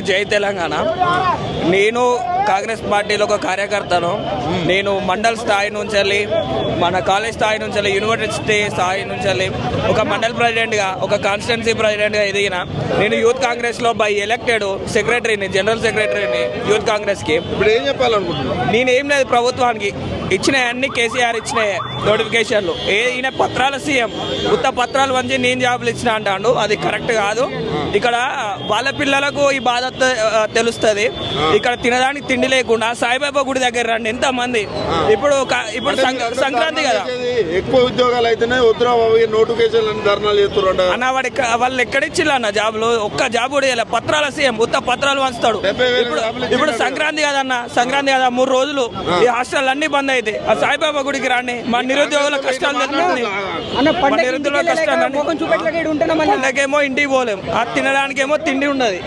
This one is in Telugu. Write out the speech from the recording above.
జై తెలంగాణ. నేను కాంగ్రెస్ పార్టీలో ఒక కార్యకర్తను. నేను మండల్ స్థాయి నుంచి వెళ్ళి, మన కాలేజ్ స్థాయి నుంచి వెళ్ళి, యూనివర్సిటీ స్థాయి నుంచి వెళ్ళి ఒక మండల్ ప్రెసిడెంట్గా, ఒక కాన్స్టిట్యున్సీ ప్రెసిడెంట్గా ఎదిగిన. నేను యూత్ కాంగ్రెస్లో బై ఎలక్టెడ్ సెక్రటరీని, జనరల్ సెక్రటరీని యూత్ కాంగ్రెస్కి. ఇప్పుడు ఏం చెప్పాలనుకుంటున్నాను? నేనేం లేదు, ప్రభుత్వానికి ఇచ్చినాయి అన్ని కేసీఆర్ ఇచ్చినాయి నోటిఫికేషన్లు. ఈయన పత్రాల సీఎం, ఉత్త పత్రాలు వంచి నేను జాబులు ఇచ్చిన అంటాడు. అది కరెక్ట్ కాదు. ఇక్కడ వాళ్ళ పిల్లలకు ఈ బాధ తెలుస్తుంది. ఇక్కడ తినడానికి తిండి లేకుండా సాయిబాబా గుడి దగ్గర రండి ఎంత మంది. ఇప్పుడు సంక్రాంతి కదా, ఎక్కువ ఉద్యోగాలు అయితేనే నోటిఫికేషన్ ధర్నాలు చేస్తున్నారు అన్న. వాళ్ళు ఎక్కడిచ్చిల్లు అన్న జాబులు? ఒక్క జాబ్ కూడా ఇవ్వలే. పత్రాల సీఎం ఉత్త పత్రాలు వంచుతాడు. ఇప్పుడు సంక్రాంతి కదన్న, సంక్రాంతి కదా, 3 రోజులు ఈ హాస్టల్ అన్ని బంద్ అయితే ఆ సాయిబాబా గుడికి రండి. మా నిరుద్యోగుల కష్టాలు తెలుస్తుంది. నిరుద్యోగుల కష్టాలు, వాళ్ళకేమో ఇంటికి పోలేం, ఆ తినడానికేమో తిండి ఉండదు.